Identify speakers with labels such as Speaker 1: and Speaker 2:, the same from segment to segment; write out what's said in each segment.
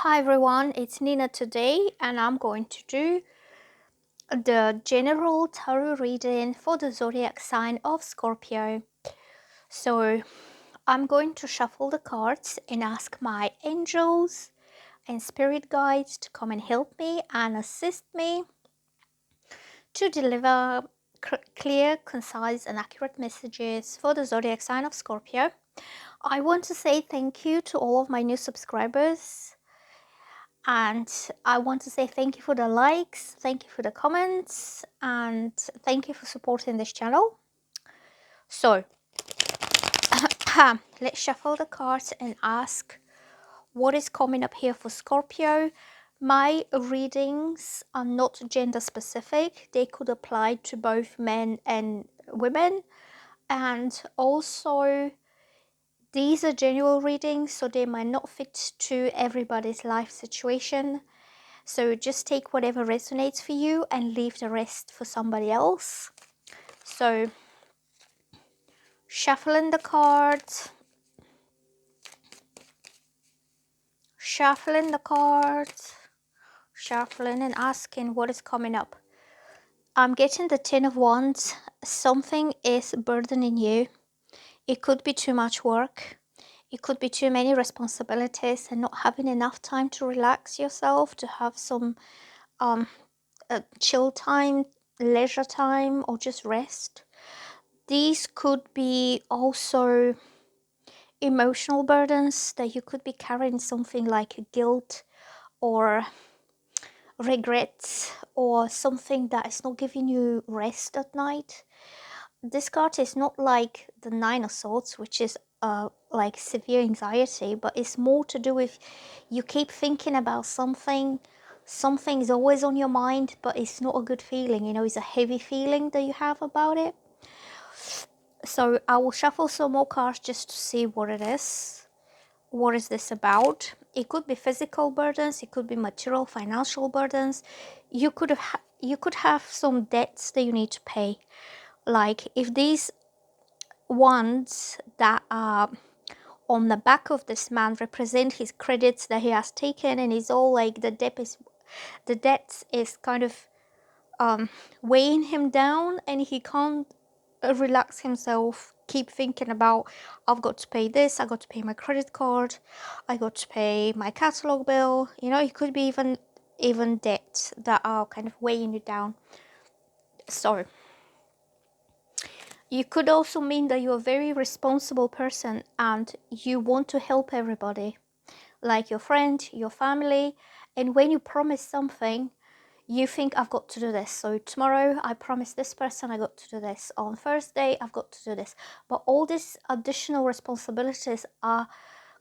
Speaker 1: Hi everyone, it's Nina today, and I'm going to do the general tarot reading for the zodiac sign of Scorpio. So I'm going to shuffle the cards and ask my angels and spirit guides to come and help me and assist me to deliver clear, concise, and accurate messages for the zodiac sign of Scorpio. I want to say thank you to all of my new subscribers. And I want to say thank you for the likes, thank you for the comments, and thank you for supporting this channel. So, let's shuffle the cards and ask what is coming up here for Scorpio. My readings are not gender specific. They could apply to both men and women. And also, these are general readings, so they might not fit to everybody's life situation. So just take whatever resonates for you and leave the rest for somebody else. So shuffling the cards, shuffling the cards, shuffling and asking what is coming up. I'm getting the 10 of Wands. Something is burdening you. It could be too much work. It could be too many responsibilities and not having enough time to relax yourself, to have some chill time, leisure time, or just rest. These could be also emotional burdens that you could be carrying, something like guilt or regrets or something that is not giving you rest at night. This card is not like the Nine of Swords, which is like severe anxiety, but it's more to do with you keep thinking about something is always on your mind, but it's not a good feeling, you know, it's a heavy feeling that you have about it. So I will shuffle some more cards just to see what it is. What is this about? It could be physical burdens. It could be material, financial burdens. You could have some debts that you need to pay. Like if these ones that are on the back of this man represent his credits that he has taken, and it's all like the debt is kind of weighing him down, and he can't relax himself, keep thinking about, I've got to pay this, I got to pay my credit card, I got to pay my catalog bill. You know, it could be even debts that are kind of weighing you down. So you could also mean that you're a very responsible person and you want to help everybody, like your friend, your family, and when you promise something, you think, I've got to do this. So tomorrow I promised this person I got to do this. On Thursday I've got to do this. But all these additional responsibilities are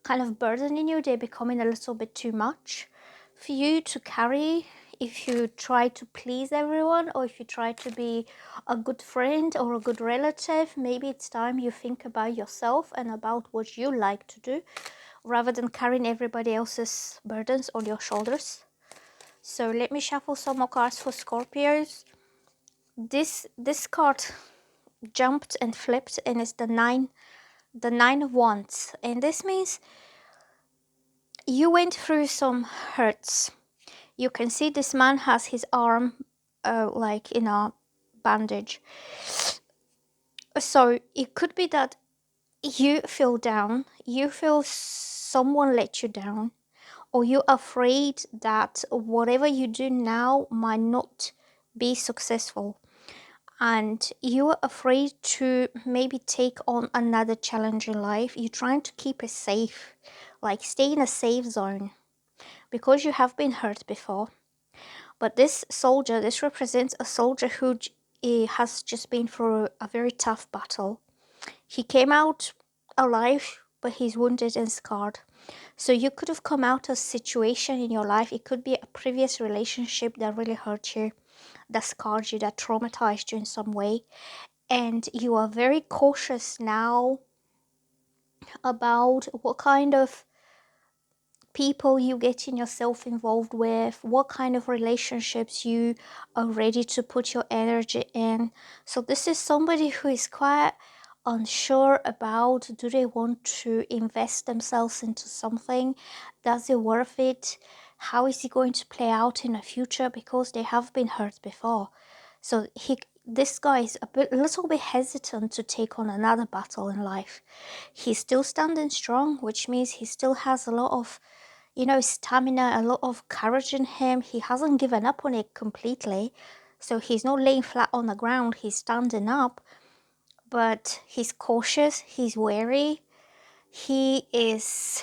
Speaker 1: kind of burdening you. They're becoming a little bit too much for you to carry if you try to please everyone, or if you try to be a good friend or a good relative. Maybe it's time you think about yourself and about what you like to do, rather than carrying everybody else's burdens on your shoulders. So let me shuffle some more cards for Scorpios. This card jumped and flipped, and it's the nine of Wands, and this means you went through some hurts. You can see this man has his arm like in a bandage. So it could be that you feel down, you feel someone let you down, or you're afraid that whatever you do now might not be successful, and you're afraid to maybe take on another challenge in life. You're trying to keep it safe, like stay in a safe zone, because you have been hurt before. But this soldier, this represents a soldier who has just been through a very tough battle. He came out alive, but he's wounded and scarred. So you could have come out of a situation in your life. It could be a previous relationship that really hurt you, that scarred you, that traumatized you in some way. And you are very cautious now about what kind of people you getting yourself involved with, what kind of relationships you are ready to put your energy in. So this is somebody who is quite unsure about, do they want to invest themselves into something? Does it worth it? How is it going to play out in the future? Because they have been hurt before. So this guy is a little bit hesitant to take on another battle in life. He's still standing strong, which means he still has a lot of, you know, stamina, a lot of courage in him. He hasn't given up on it completely. So he's not laying flat on the ground, he's standing up, but he's cautious, he's wary, he is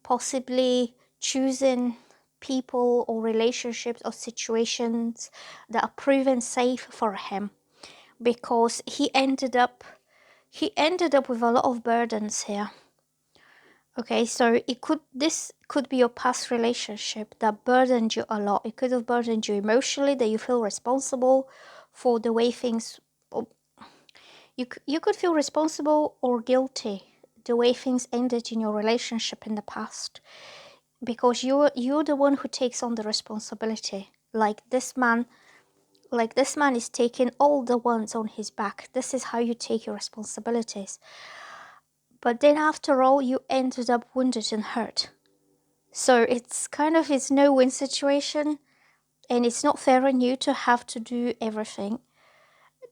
Speaker 1: possibly choosing people or relationships or situations that are proven safe for him, because he ended up with a lot of burdens here. Okay, so this could be your past relationship that burdened you a lot. It could have burdened you emotionally, that you feel responsible for the way things, you could feel responsible or guilty the way things ended in your relationship in the past, because you're the one who takes on the responsibility. Like this man is taking all the ones on his back. This is how you take your responsibilities. But then after all, you ended up wounded and hurt. So it's no-win situation, and it's not fair on you to have to do everything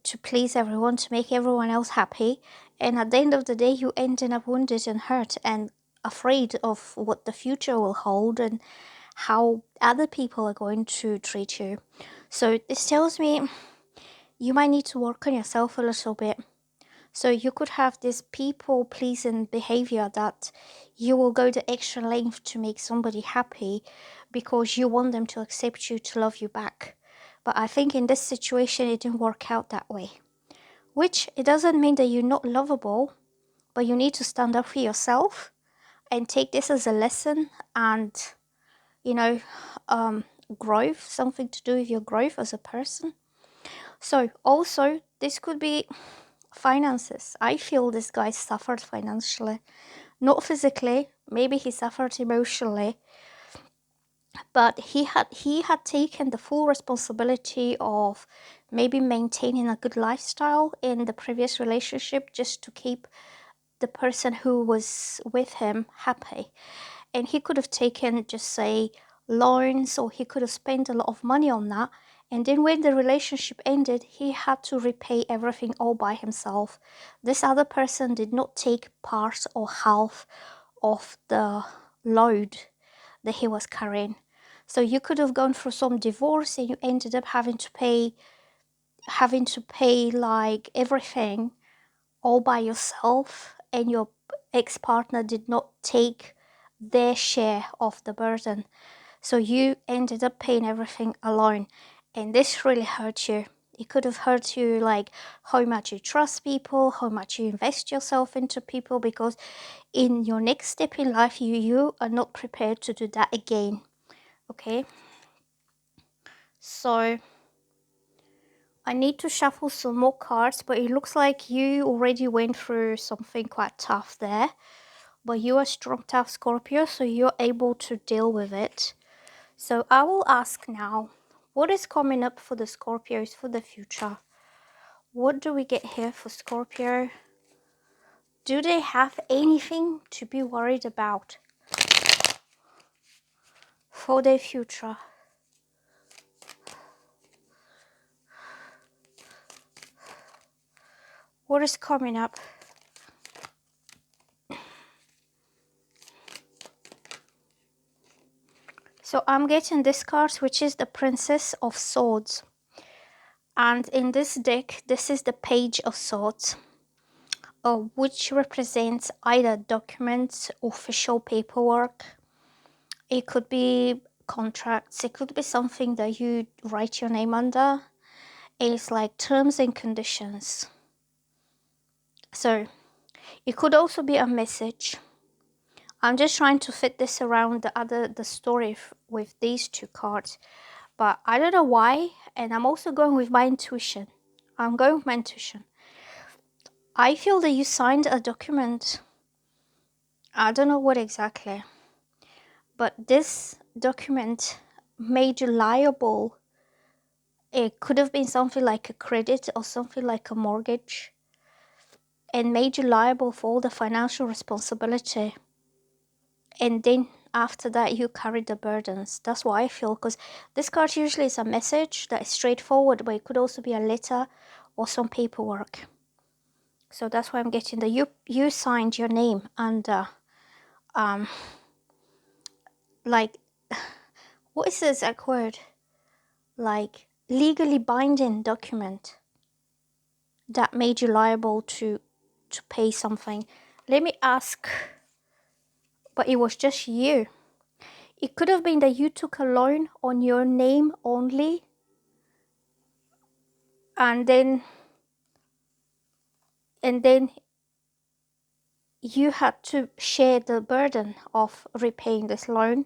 Speaker 1: to please everyone, to make everyone else happy. And at the end of the day, you ended up wounded and hurt and afraid of what the future will hold and how other people are going to treat you. So this tells me you might need to work on yourself a little bit. So you could have this people-pleasing behavior that you will go the extra length to make somebody happy because you want them to accept you, to love you back. But I think in this situation, it didn't work out that way. Which, it doesn't mean that you're not lovable, but you need to stand up for yourself and take this as a lesson and, you know, growth, something to do with your growth as a person. So also, this could be finances. I feel this guy suffered financially, not physically, maybe he suffered emotionally, but he had taken the full responsibility of maybe maintaining a good lifestyle in the previous relationship just to keep the person who was with him happy. And he could have taken, just say, loans, or he could have spent a lot of money on that. And then when the relationship ended, he had to repay everything all by himself. This other person did not take part or half of the load that he was carrying. So you could have gone through some divorce and you ended up having to pay like everything all by yourself, and your ex-partner did not take their share of the burden. So you ended up paying everything alone, and this really hurt you. It could have hurt you, like how much you trust people, how much you invest yourself into people, because in your next step in life, you are not prepared to do that again. Okay, so I need to shuffle some more cards, but it looks like you already went through something quite tough there. But you are strong, tough Scorpio, so you're able to deal with it. So I will ask now, what is coming up for the Scorpios for the future? What do we get here for Scorpio? Do they have anything to be worried about for their future? What is coming up? So I'm getting this card, which is the Princess of Swords. And in this deck, this is the Page of Swords, which represents either documents, official paperwork. It could be contracts. It could be something that you write your name under. It's like terms and conditions. So it could also be a message. I'm just trying to fit this around the story with these two cards, but I don't know why. And I'm also going with my intuition. I feel that you signed a document. I don't know what exactly, but this document made you liable. It could have been something like a credit or something like a mortgage. and made you liable for all the financial responsibility. And then after that, you carry the burdens. That's what I feel, because this card usually is a message that is straightforward, but it could also be a letter or some paperwork. So that's why I'm getting the you signed your name under like what is the exact word? Like legally binding document that made you liable to pay something. Let me ask, but it was just you. It could have been that you took a loan on your name only, and then you had to share the burden of repaying this loan,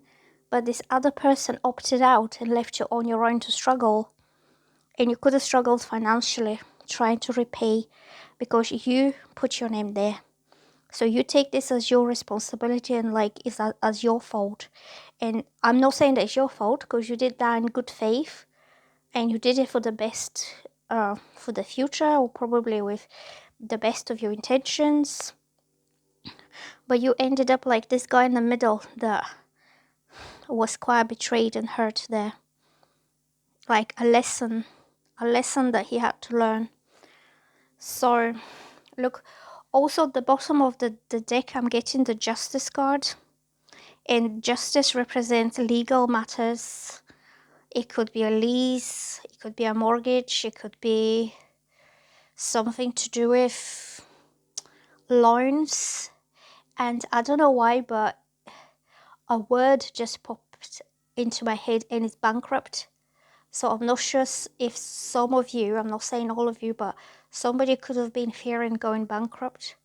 Speaker 1: but this other person opted out and left you on your own to struggle, and you could have struggled financially trying to repay because you put your name there. So you take this as your responsibility and like it's as your fault. And I'm not saying that it's your fault, because you did that in good faith and you did it for the best, for the future, or probably with the best of your intentions. But you ended up like this guy in the middle that was quite betrayed and hurt there. Like a lesson that he had to learn. So look, also the bottom of the deck, I'm getting the Justice card. And justice represents legal matters. It could be a lease, it could be a mortgage, it could be something to do with loans. And I don't know why, but a word just popped into my head, and it's bankrupt. So I'm not sure if some of you, I'm not saying all of you, but somebody could have been fearing going bankrupt.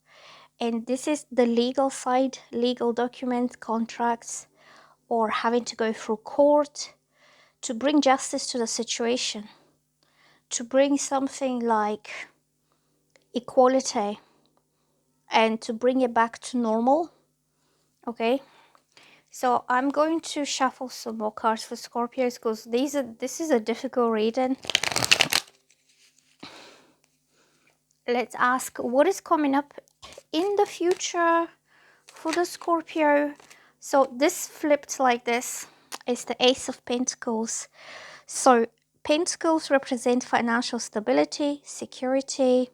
Speaker 1: And this is the legal side, legal documents, contracts, or having to go through court to bring justice to the situation, to bring something like equality and to bring it back to normal. Okay, so I'm going to shuffle some more cards for Scorpios, because this is a difficult reading. Let's ask what is coming up in the future for the Scorpio. So this flipped like this is the Ace of Pentacles. So Pentacles represent financial stability, security.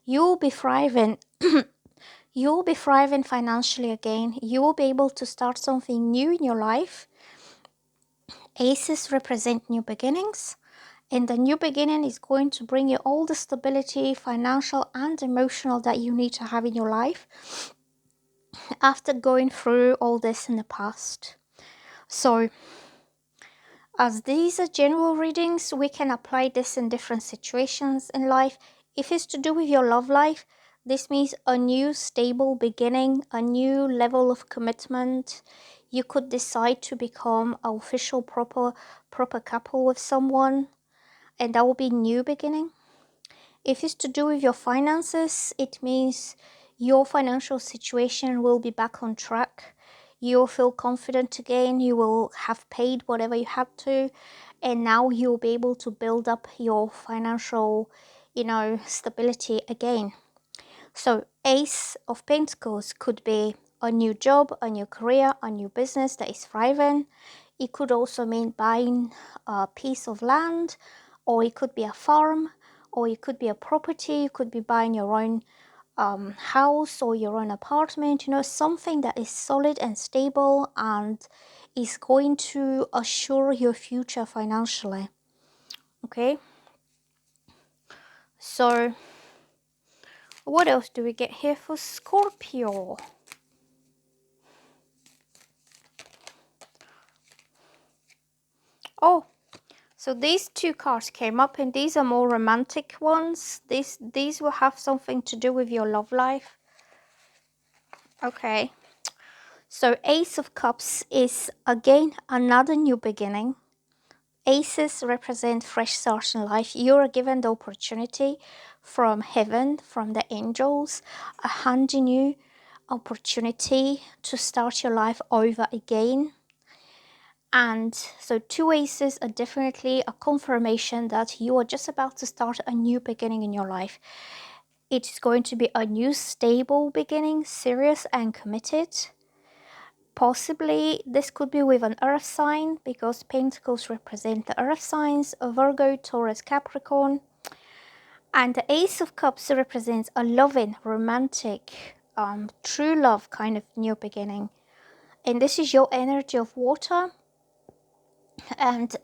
Speaker 1: You'll be thriving. You'll be thriving financially again. You will be able to start something new in your life. Aces represent new beginnings, and the new beginning is going to bring you all the stability, financial and emotional, that you need to have in your life after going through all this in the past. So as these are general readings, we can apply this in different situations in life. If it's to do with your love life, this means a new stable beginning, a new level of commitment. You could decide to become an official proper couple with someone, and that will be new beginning. If it's to do with your finances, it means your financial situation will be back on track. You'll feel confident again. You will have paid whatever you had to, and now you'll be able to build up your financial, stability again. So Ace of Pentacles could be a new job, a new career, a new business that is thriving. It could also mean buying a piece of land, or it could be a farm, or it could be a property. You could be buying your own house or your own apartment, something that is solid and stable and is going to assure your future financially. Okay, so what else do we get here for Scorpio? Oh, so these two cards came up, and these are more romantic ones. These will have something to do with your love life. Okay, so Ace of Cups is again another new beginning. Aces represent fresh start in life. You are given the opportunity from heaven, from the angels, handing you opportunity to start your life over again. And so 2 aces are definitely a confirmation that you are just about to start a new beginning in your life. It's going to be a new stable beginning, serious and committed. Possibly this could be with an earth sign, because pentacles represent the earth signs of Virgo, Taurus, Capricorn. And the Ace of Cups represents a loving, romantic, true love kind of new beginning. And this is your energy of water. And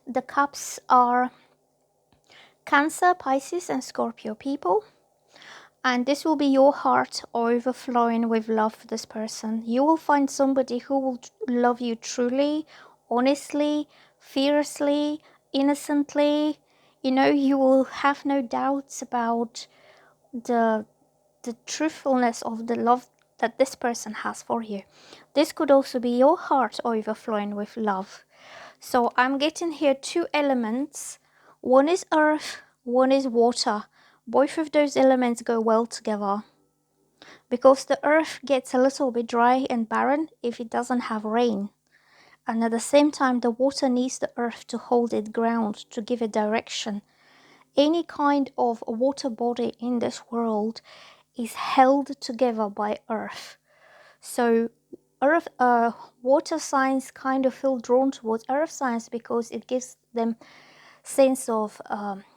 Speaker 1: the cups are Cancer, Pisces, and Scorpio people. And this will be your heart overflowing with love for this person. You will find somebody who will love you truly, honestly, fiercely, innocently. You know, you will have no doubts about the truthfulness of the love that this person has for you. This could also be your heart overflowing with love. So I'm getting here 2 elements. One is earth, one is water. Both of those elements go well together, because the earth gets a little bit dry and barren if it doesn't have rain. And at the same time, the water needs the earth to hold its ground, to give it direction. Any kind of water body in this world is held together by earth. So earth, water signs kind of feel drawn towards earth signs because it gives them sense of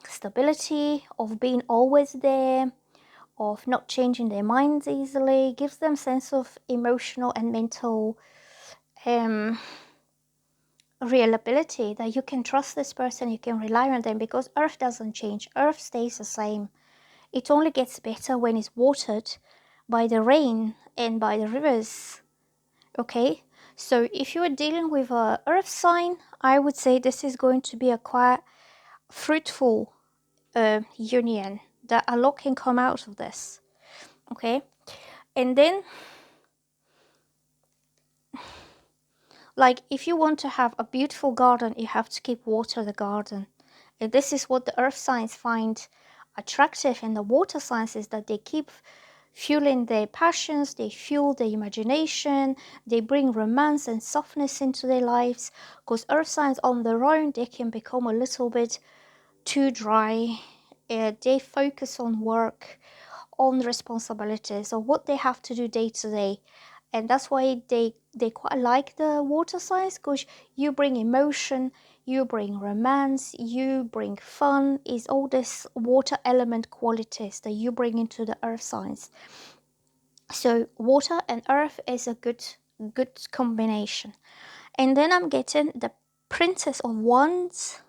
Speaker 1: stability, of being always there, of not changing their minds easily, gives them sense of emotional and mental reliability, that you can trust this person, you can rely on them, because earth doesn't change, earth stays the same. It only gets better when it's watered by the rain and by the rivers. Okay, so if you are dealing with a earth sign, I would say this is going to be a quite fruitful union, that a lot can come out of this. Okay, and then, like, if you want to have a beautiful garden, you have to keep water the garden. And this is what the earth signs find attractive in the water signs, is that they keep fueling their passions, they fuel their imagination, they bring romance and softness into their lives. Because earth signs on their own, they can become a little bit too dry. They focus on work, on responsibilities, or what they have to do day to day. And that's why they quite like the water signs, because you bring emotion, you bring romance, you bring fun, is all this water element qualities that you bring into the earth signs. So water and earth is a good combination. And then I'm getting the Princess of Wands.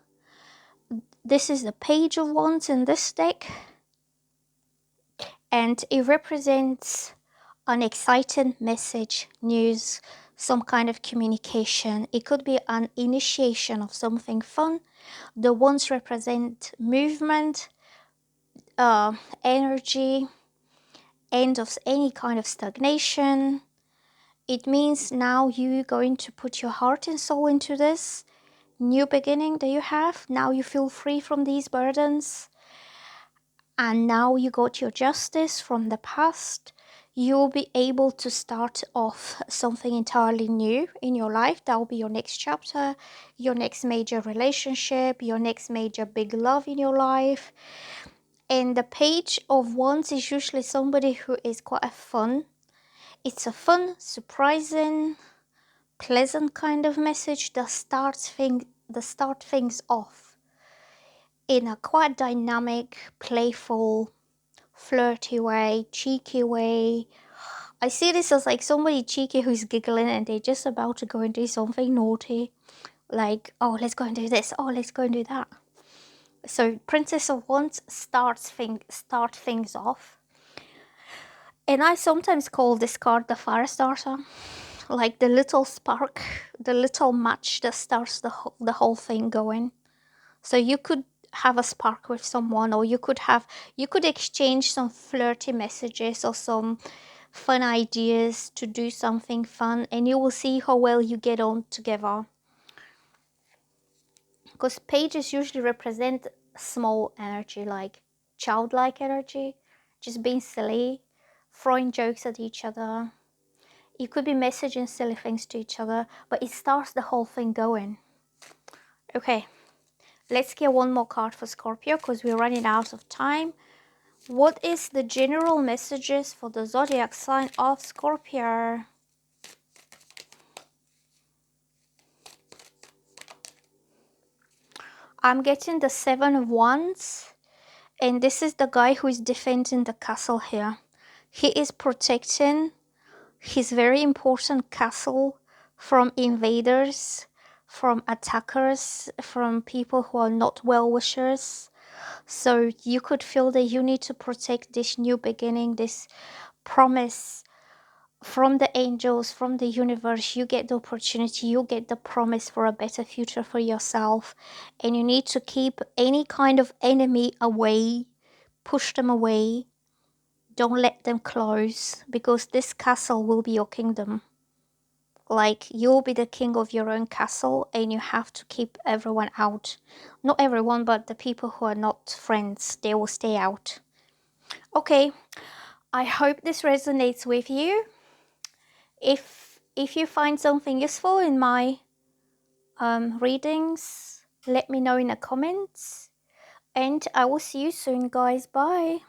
Speaker 1: This is the Page of Wands in this deck, and it represents an exciting message, news, some kind of communication. It could be an initiation of something fun. The wands represent movement, energy, end of any kind of stagnation. It means now you're going to put your heart and soul into this new beginning that you have. Now you feel free from these burdens. And now you got your justice from the past. You'll be able to start off something entirely new in your life. That will be your next chapter, your next major relationship, your next major big love in your life. And the Page of Wands is usually somebody who is quite fun. It's a fun, surprising, pleasant kind of message that start things off in a quite dynamic, playful, flirty way, cheeky way. I see this as like somebody cheeky who's giggling and they're just about to go and do something naughty. Like, oh, let's go and do this. Oh, let's go and do that. So Princess of Wands start things off. And I sometimes call this card the fire starter. Like the little spark, the little match that starts the whole thing going. So you could have a spark with someone, or you could exchange some flirty messages or some fun ideas to do something fun, and you will see how well you get on together. Because pages usually represent small energy, like childlike energy, just being silly, throwing jokes at each other. You could be messaging silly things to each other, but it starts the whole thing going. Okay, let's get one more card for Scorpio because we're running out of time. What is the general messages for the zodiac sign of Scorpio? I'm getting the 7 of Wands, and this is the guy who is defending the castle here. He is protecting his very important castle from invaders, from attackers, from people who are not well-wishers. So you could feel that you need to protect this new beginning, this promise from the angels, from the universe. You get the opportunity, you get the promise for a better future for yourself, and you need to keep any kind of enemy away, push them away, don't let them close, because this castle will be your kingdom. Like, you'll be the king of your own castle, and you have to keep everyone out. Not everyone, but the people who are not friends, they will stay out. Okay, I hope this resonates with you. If you find something useful in my readings, let me know in the comments, and I will see you soon, guys. Bye.